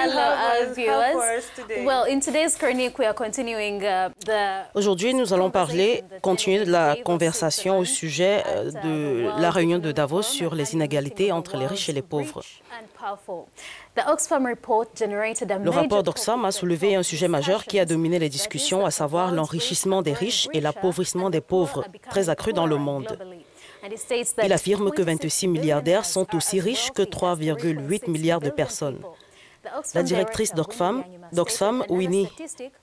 Hello, viewers. Well, in today's chronique, we are continuing Aujourd'hui, nous allons continuer la conversation au sujet de la réunion de Davos sur les inégalités entre les riches et les pauvres. Le rapport d'Oxfam a soulevé un sujet majeur qui a dominé les discussions, à savoir l'enrichissement des riches et l'appauvrissement des pauvres, très accru dans le monde. Il affirme que 26 milliardaires sont aussi riches que 3,8 milliards de personnes. La directrice d'Oxfam, Winnie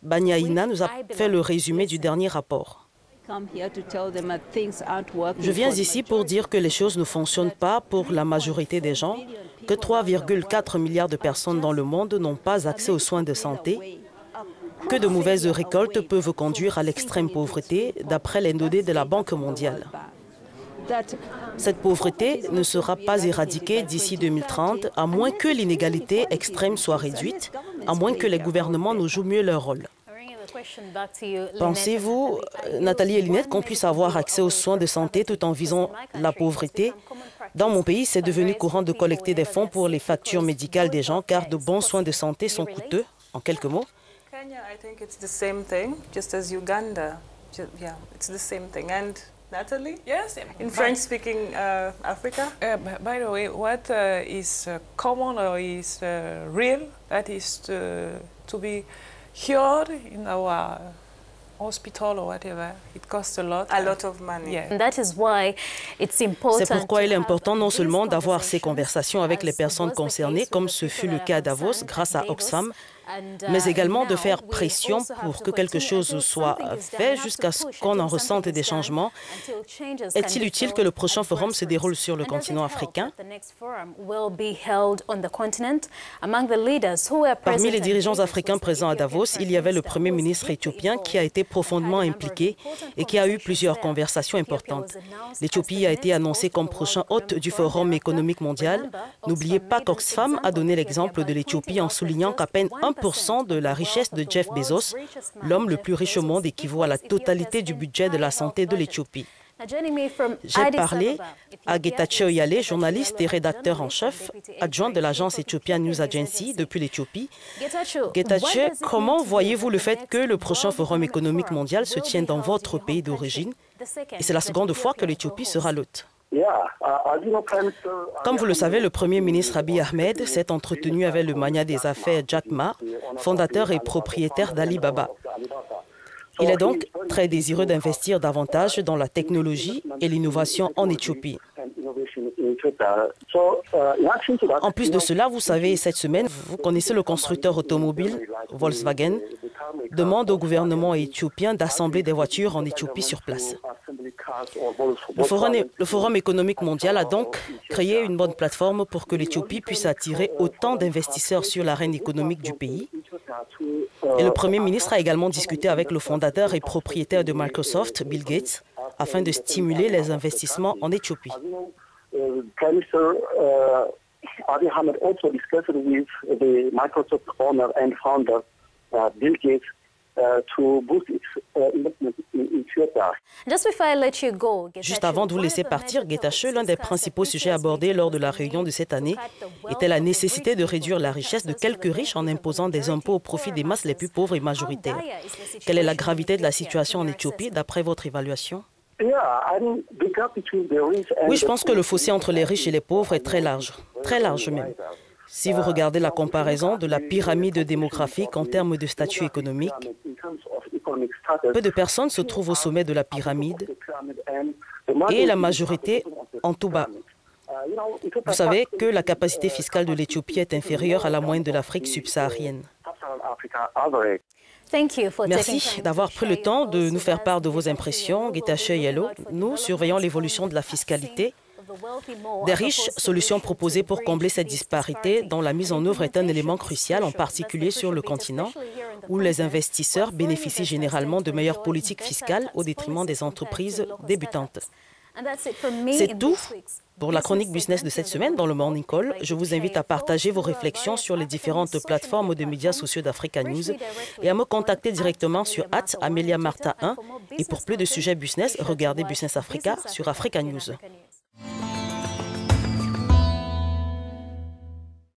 Banyaina, nous a fait le résumé du dernier rapport. Je viens ici pour dire que les choses ne fonctionnent pas pour la majorité des gens, que 3,4 milliards de personnes dans le monde n'ont pas accès aux soins de santé, que de mauvaises récoltes peuvent conduire à l'extrême pauvreté, d'après les données de la Banque mondiale. Cette pauvreté ne sera pas éradiquée d'ici 2030, à moins que l'inégalité extrême soit réduite, à moins que les gouvernements ne jouent mieux leur rôle. Pensez-vous, Nathalie et Lynette, qu'on puisse avoir accès aux soins de santé tout en visant la pauvreté? Dans mon pays, c'est devenu courant de collecter des fonds pour les factures médicales des gens, car de bons soins de santé sont coûteux. En quelques mots. Kenya, I think it's the same thing, just as Uganda. Yeah, it's the same thing. And Natalie? Yes. In French-speaking Africa? By the way, what is common or is real, that is to be cured in our hospital or whatever. It costs a lot. A lot of money. Yeah. And that is why it's important. C'est pourquoi il est important non seulement d'avoir ces conversations avec les personnes concernées, comme ce fut le cas à Davos grâce à Oxfam, mais également de faire pression pour que quelque chose soit fait jusqu'à ce qu'on en ressente des changements. Est-il utile que le prochain forum se déroule sur le continent africain? Parmi les dirigeants africains présents à Davos, il y avait le Premier ministre éthiopien qui a été profondément impliqué et qui a eu plusieurs conversations importantes. L'Éthiopie a été annoncée comme prochain hôte du Forum économique mondial. N'oubliez pas qu'Oxfam a donné l'exemple de l'Éthiopie en soulignant qu'à peine 1% de la richesse de Jeff Bezos, l'homme le plus riche au monde, équivaut à la totalité du budget de la santé de l'Éthiopie. J'ai parlé à Getachew Yale, journaliste et rédacteur en chef, adjoint de l'agence Ethiopian News Agency depuis l'Éthiopie. Getachew, comment voyez-vous le fait que le prochain forum économique mondial se tienne dans votre pays d'origine? Et c'est la seconde fois que l'Éthiopie sera l'hôte. Comme vous le savez, le Premier ministre Abiy Ahmed s'est entretenu avec le magnat des affaires Jack Ma, fondateur et propriétaire d'Alibaba. Il est donc très désireux d'investir davantage dans la technologie et l'innovation en Éthiopie. En plus de cela, vous savez, cette semaine, vous connaissez le constructeur automobile Volkswagen demande au gouvernement éthiopien d'assembler des voitures en Éthiopie sur place. Le Forum économique mondial a donc créé une bonne plateforme pour que l'Éthiopie puisse attirer autant d'investisseurs sur l'arène économique du pays. Et le Premier ministre a également discuté avec le fondateur et propriétaire de Microsoft, Bill Gates, afin de stimuler les investissements en Éthiopie. Prime Minister Abiy Ahmed also discussed with the Microsoft owner and founder Bill Gates to boost its investment in Ethiopia. Juste avant de vous laisser partir, Getachew, l'un des principaux sujets abordés lors de la réunion de cette année était la nécessité de réduire la richesse de quelques riches en imposant des impôts au profit des masses les plus pauvres et majoritaires. Quelle est la gravité de la situation en Éthiopie d'après votre évaluation? Oui, je pense que le fossé entre les riches et les pauvres est très large même. Si vous regardez la comparaison de la pyramide démographique en termes de statut économique, peu de personnes se trouvent au sommet de la pyramide et la majorité en tout bas. Vous savez que la capacité fiscale de l'Éthiopie est inférieure à la moyenne de l'Afrique subsaharienne. Merci d'avoir pris le temps de nous faire part de vos impressions, Getachew Yale. Nous surveillons l'évolution de la fiscalité des riches, solutions proposées pour combler cette disparité dont la mise en œuvre est un élément crucial, en particulier sur le continent, où les investisseurs bénéficient généralement de meilleures politiques fiscales au détriment des entreprises débutantes. C'est tout pour la chronique business de cette semaine dans le Morning Call. Je vous invite à partager vos réflexions sur les différentes plateformes de médias sociaux d'Africa News et à me contacter directement sur @AmeliaMarta1. Et pour plus de sujets business, regardez Business Africa sur Africa News.